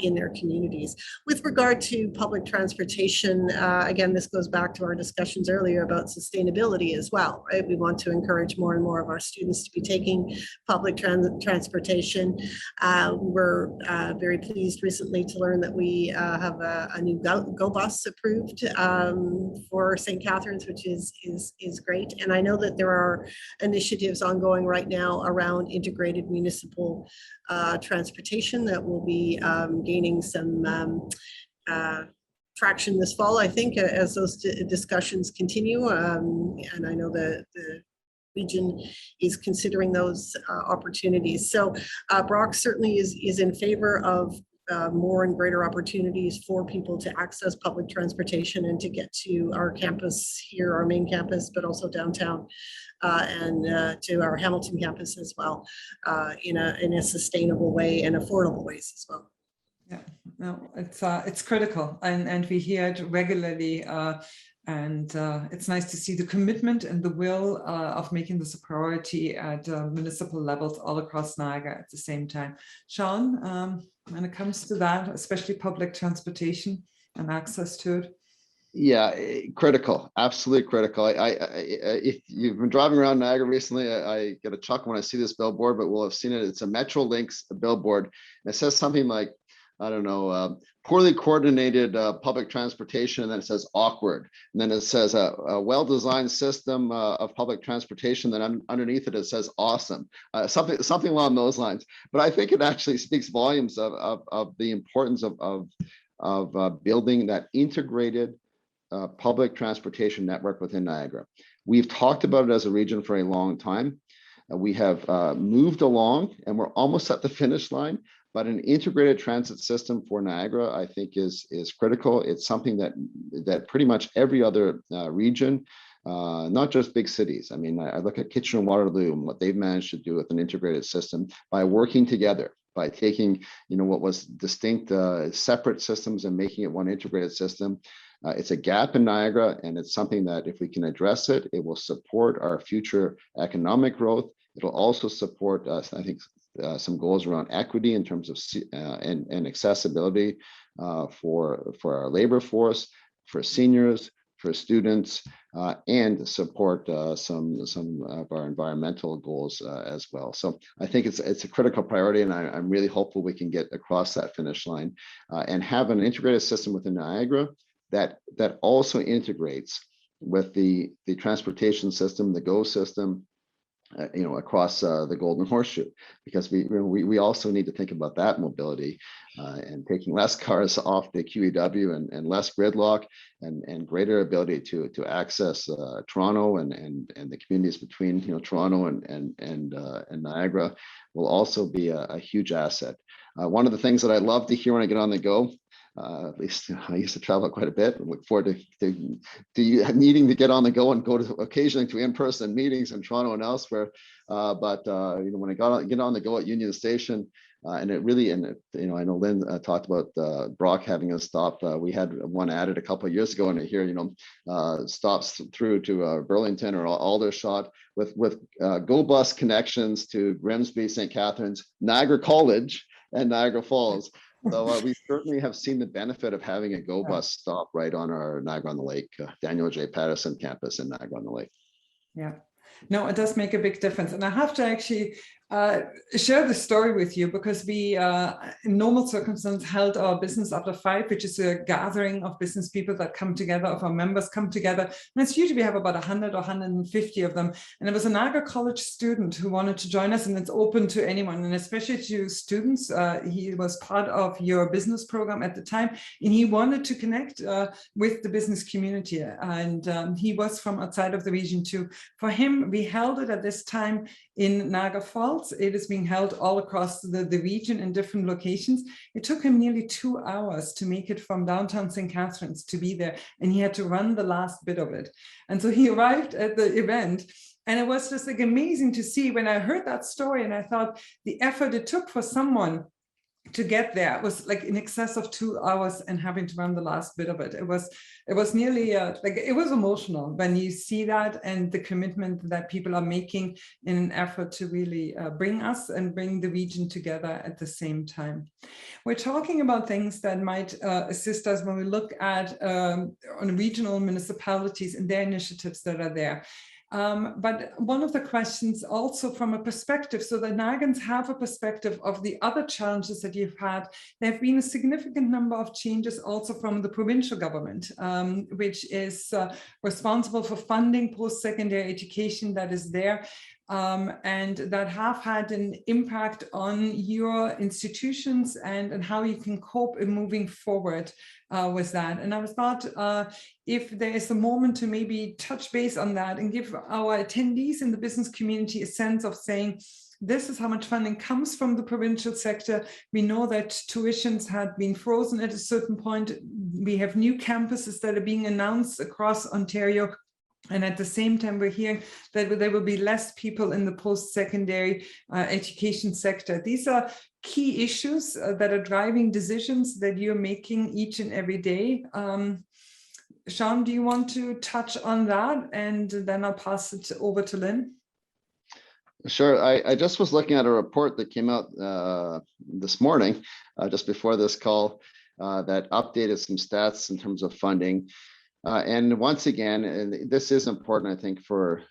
in their communities. With regard to public transportation, again, this goes back to our discussions earlier about sustainability as well, right? We want to encourage more and more of our students to be taking public transportation. We're very pleased recently to learn that we have a new Go Bus approved for St. Catharines, which is great. And I know that there are initiatives ongoing right now around integrated municipal transportation that will be gaining some traction this fall, I think, as those discussions continue. And I know the region is considering those opportunities. So Brock certainly is in favor of more and greater opportunities for people to access public transportation and to get to our campus here, our main campus, but also downtown and to our Hamilton campus as well, in a sustainable way and affordable ways as well. Yeah, no, it's critical, and we hear it regularly, and it's nice to see the commitment and the will of making this a priority at municipal levels all across Niagara at the same time. Sean, when it comes to that, especially public transportation and access to it. Yeah, critical, absolutely critical. If you've been driving around Niagara recently, I get a chuckle when I see this billboard, but we'll have seen it. It's a Metrolinx billboard. And it says something like, I don't know, poorly coordinated public transportation, and then it says awkward. And then it says a well-designed system of public transportation. Then underneath it says awesome, something along those lines. But I think it actually speaks volumes of the importance of building that integrated public transportation network within Niagara. We've talked about it as a region for a long time. We have moved along, and we're almost at the finish line. But an integrated transit system for Niagara, I think, is critical. It's something that pretty much every other region, not just big cities. I mean, I look at Kitchener-Waterloo and what they've managed to do with an integrated system by working together, by taking, what was distinct separate systems and making it one integrated system. It's a gap in Niagara, and it's something that if we can address it, it will support our future economic growth. It'll also support us, I think, some goals around equity in terms of and accessibility for our labor force, for seniors, for students, and support some of our environmental goals as well. So I think it's a critical priority, and I'm really hopeful we can get across that finish line and have an integrated system within Niagara that also integrates with the transportation system, the GO system, across the Golden Horseshoe, because we also need to think about that mobility and taking less cars off the QEW and less gridlock and greater ability to access Toronto and the communities between Toronto and Niagara will also be a huge asset. One of the things that I love to hear when I get on the go, at least I used to travel quite a bit and look forward to needing to get on the go and go to occasionally to in-person meetings in Toronto and elsewhere. But when I get on the go at Union Station, and it really, I know Lynn talked about Brock having a stop. We had one added a couple of years ago, and here, stops through to Burlington or Aldershot with Go Bus connections to Grimsby, St. Catharines, Niagara College, and Niagara Falls. So we certainly have seen the benefit of having a Go Bus stop right on our Niagara on the Lake, Daniel J. Patterson campus in Niagara on the Lake. Yeah, no, it does make a big difference. And I have to actually share the story with you, because we in normal circumstances held our Business After 5, which is a gathering of business people that come together, of our members come together, and it's usually we have about 100 or 150 of them. And there was a Niagara College student who wanted to join us, and it's open to anyone, and especially to students. He was part of your business program at the time, and he wanted to connect with the business community, and he was from outside of the region too. For him, we held it at this time in Niagara Falls. It is being held all across the region in different locations. It took him nearly 2 hours to make it from downtown St. Catharines to be there, and he had to run the last bit of it. And so he arrived at the event, and it was just like amazing to see when I heard that story, and I thought the effort it took for someone to get there. It was like in excess of 2 hours and having to run the last bit of it. It was nearly like, it was emotional when you see that and the commitment that people are making in an effort to really bring us and bring the region together at the same time. We're talking about things that might assist us when we look at on regional municipalities and their initiatives that are there. But one of the questions also from a perspective, so the Niagarans have a perspective of the other challenges that you've had. There have been a significant number of changes also from the provincial government, which is responsible for funding post-secondary education that is there. And that have had an impact on your institutions and how you can cope in moving forward with that. And I thought if there is a moment to maybe touch base on that and give our attendees in the business community a sense of saying, this is how much funding comes from the provincial sector. We know that tuitions had been frozen at a certain point. We have new campuses that are being announced across Ontario. And at the same time, we're hearing that there will be less people in the post-secondary education sector. These are key issues that are driving decisions that you're making each and every day. Sean, do you want to touch on that? And then I'll pass it over to Lynn. Sure. I just was looking at a report that came out this morning, just before this call, that updated some stats in terms of funding. And once again, and this is important, I think, for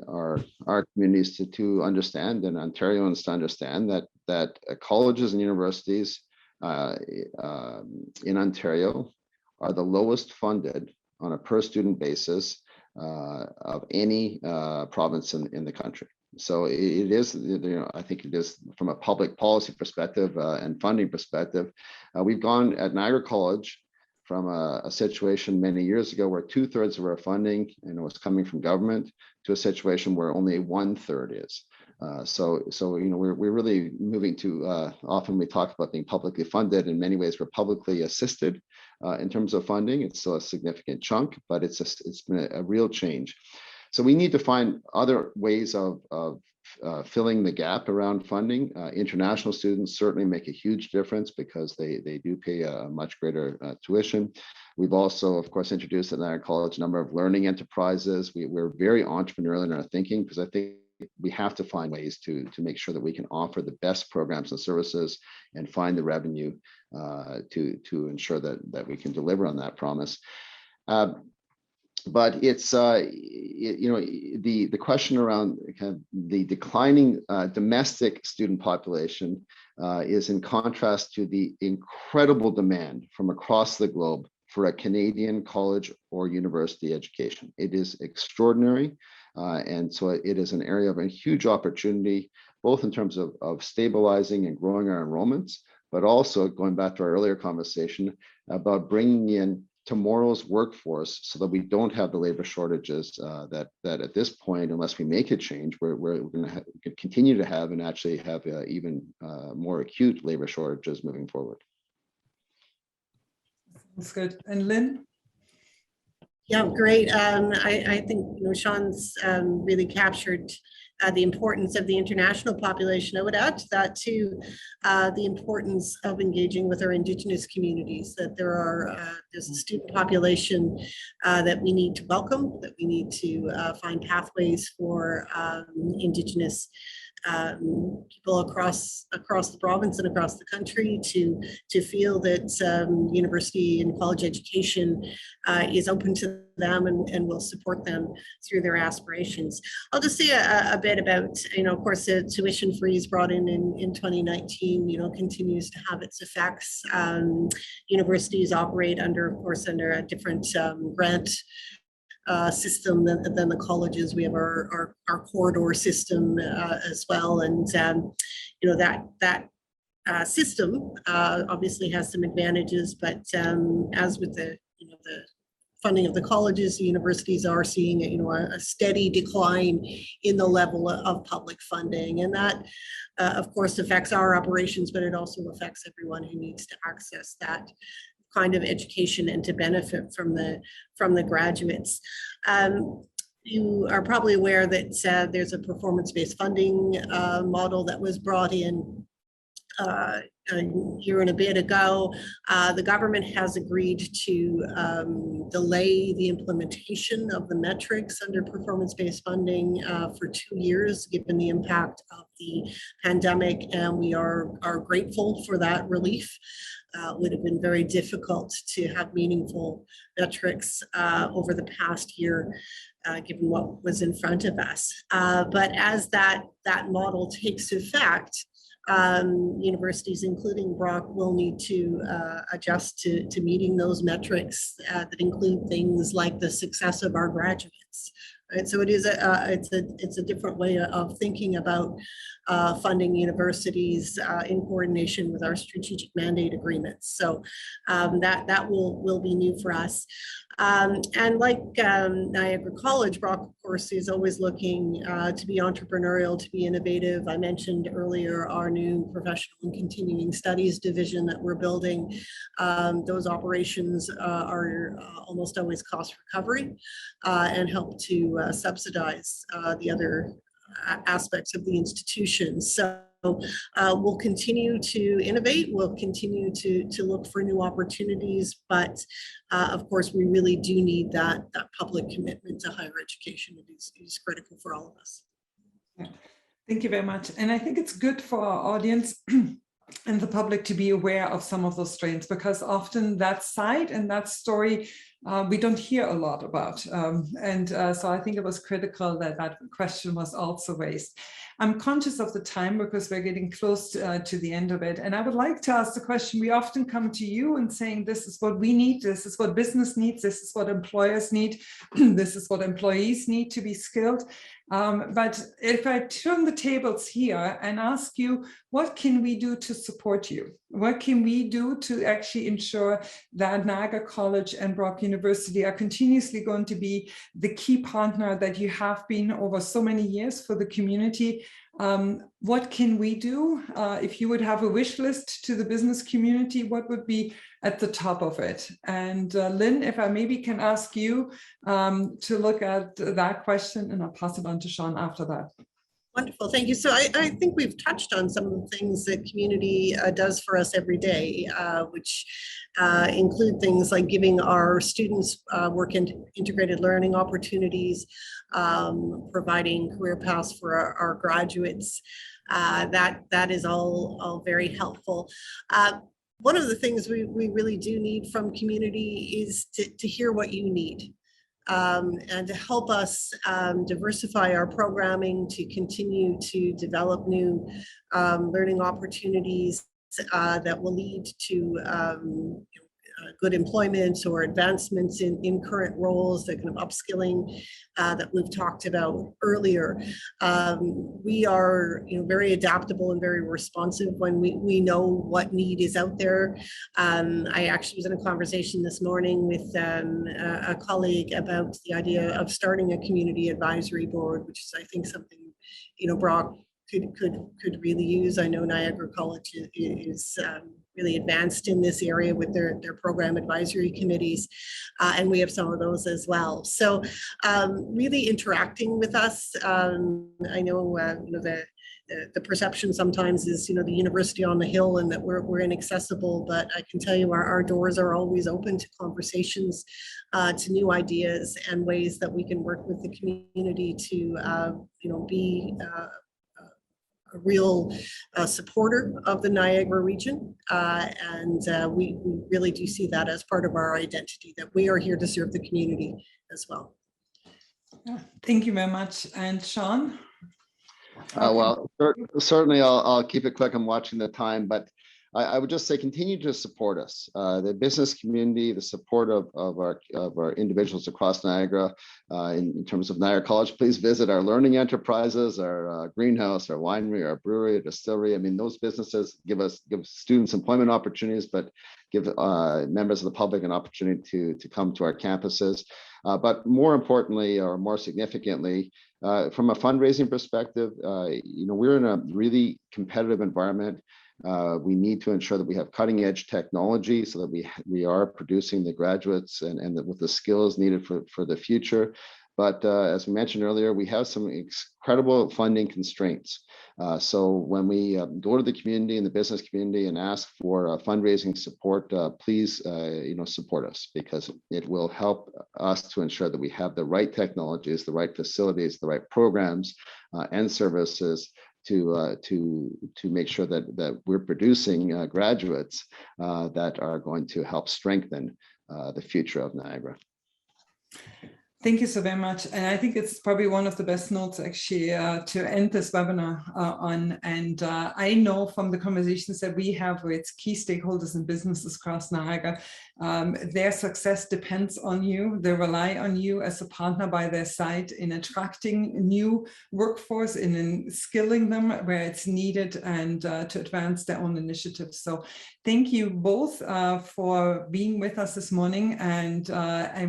our communities to understand, and Ontarians to understand that colleges and universities in Ontario are the lowest funded on a per student basis of any province in the country. So it is, I think it is from a public policy perspective and funding perspective. We've gone at Niagara College from a situation many years ago where 2/3 of our funding was coming from government to a situation where only 1/3 is. So we're really moving to, often we talk about being publicly funded. In many ways, we're publicly assisted in terms of funding. It's still a significant chunk, but it's been a real change. So we need to find other ways of filling the gap around funding. International students certainly make a huge difference because they do pay a much greater tuition. We've also, of course, introduced at Niagara College a number of learning enterprises. We're very entrepreneurial in our thinking because I think we have to find ways to make sure that we can offer the best programs and services and find the revenue to ensure that we can deliver on that promise. But it's the question around kind of the declining domestic student population is in contrast to the incredible demand from across the globe for a Canadian college or university education. It is extraordinary, and so it is an area of a huge opportunity, both in terms of stabilizing and growing our enrollments, but also going back to our earlier conversation about bringing in tomorrow's workforce so that we don't have the labor shortages that at this point, unless we make a change, we're going to continue to have and actually have even more acute labor shortages moving forward. That's good. And Lynn? Yeah, great. I think Sean's really captured the importance of the international population. I would add to that too, the importance of engaging with our Indigenous communities, that there's a student population that we need to welcome, that we need to find pathways for Indigenous people across the province and across the country to feel that university and college education is open to them and will support them through their aspirations. I'll just say a bit about, of course, the tuition freeze brought in 2019, continues to have its effects. Universities operate under a different grant system than the colleges. We have our corridor system as well, and that system obviously has some advantages, but as with the funding of the colleges, the universities are seeing a steady decline in the level of public funding, and that of course affects our operations, but it also affects everyone who needs to access that kind of education and to benefit from the graduates. You are probably aware that there's a performance-based funding model that was brought in a year and a bit ago, the government has agreed to delay the implementation of the metrics under performance-based funding for 2 years, given the impact of the pandemic, and we are grateful for that relief. It would have been very difficult to have meaningful metrics over the past year, given what was in front of us. But as that model takes effect, universities, including Brock, will need to adjust to meeting those metrics that include things like the success of our graduates. Right? So it is it's a different way of thinking about funding universities in coordination with our strategic mandate agreements. So that will be new for us. And like Niagara College, Brock, of course, is always looking to be entrepreneurial, to be innovative. I mentioned earlier our new professional and continuing studies division that we're building. Those operations are almost always cost recovery and help to subsidize the other aspects of the institution. So we'll continue to innovate, we'll continue to look for new opportunities, but of course we really do need that public commitment to higher education. It is critical for all of us. Yeah. Thank you very much. And I think it's good for our audience and the public to be aware of some of those strains, because often that side and that story we don't hear a lot about. So I think it was critical that that question was also raised. I'm conscious of the time because we're getting close to the end of it. And I would like to ask the question, we often come to you and saying, this is what we need, this is what business needs, this is what employers need, this is what employees need to be skilled. But if I turn the tables here and ask you, what can we do to support you? What can we do to actually ensure that Niagara College and Brock University are continuously going to be the key partner that you have been over so many years for the community? What can we do? If you would have a wish list to the business community, what would be at the top of it? And Lynn, if I maybe can ask you to look at that question, and I'll pass it on to Sean after that. Wonderful, thank you. So I think we've touched on some of the things that community does for us every day, which include things like giving our students work in integrated learning opportunities, providing career paths for our graduates. That is all very helpful. One of the things we really do need from community is to hear what you need. And to help us diversify our programming, to continue to develop new learning opportunities that will lead to good employment or advancements in current roles, that kind of upskilling that we've talked about earlier. We are very adaptable and very responsive when we know what need is out there. I actually was in a conversation this morning with a colleague about the idea of starting a community advisory board, which is, I think, something Brock could really use. I know Niagara College is really advanced in this area with their program advisory committees, and we have some of those as well. So really interacting with us. I know the perception sometimes is the university on the hill and that we're inaccessible, but I can tell you our doors are always open to conversations, to new ideas and ways that we can work with the community to be a real supporter of the Niagara region, and we really do see that as part of our identity, that we are here to serve the community as well. Yeah, thank you very much. And Sean? Well, certainly I'll keep it quick. I'm watching the time, but I would just say continue to support us. The business community, the support of our individuals across Niagara in terms of Niagara College. Please visit our learning enterprises, our greenhouse, our winery, our brewery, our distillery. I mean, those businesses give students employment opportunities, but give members of the public an opportunity to come to our campuses. But more importantly, or more significantly, from a fundraising perspective, we're in a really competitive environment. We need to ensure that we have cutting edge technology so that we are producing the graduates and with the skills needed for the future. But as we mentioned earlier, we have some incredible funding constraints. So when we go to the community and the business community and ask for fundraising support, please support us, because it will help us to ensure that we have the right technologies, the right facilities, the right programs and services to make sure that we're producing graduates that are going to help strengthen the future of Niagara. Thank you so very much. And I think it's probably one of the best notes actually to end this webinar on. And I know from the conversations that we have with key stakeholders and businesses across Niagara, their success depends on you. They rely on you as a partner by their side in attracting new workforce, in skilling them where it's needed, and to advance their own initiatives. So thank you both for being with us this morning. And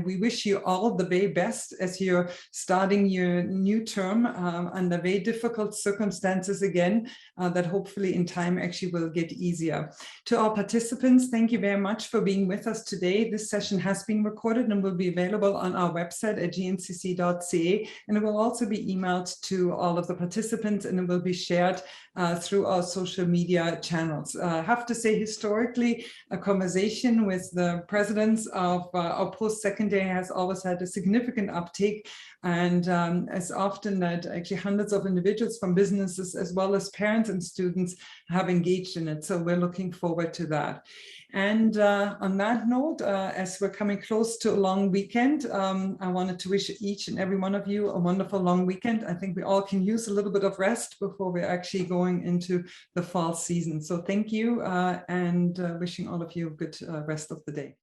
we wish you all the very best as you're starting your new term under very difficult circumstances again, that hopefully in time actually will get easier. To our participants, thank you very much for being with us today. This session has been recorded and will be available on our website at gncc.ca, and it will also be emailed to all of the participants, and it will be shared through our social media channels. I have to say, historically, a conversation with the presidents of our post-secondary has always had a significant uptake, and as often that actually hundreds of individuals from businesses as well as parents and students have engaged in it. So we're looking forward to that. And on that note, as we're coming close to a long weekend, I wanted to wish each and every one of you a wonderful long weekend. I think we all can use a little bit of rest before we're actually going into the fall season. So thank you, and wishing all of you a good rest of the day.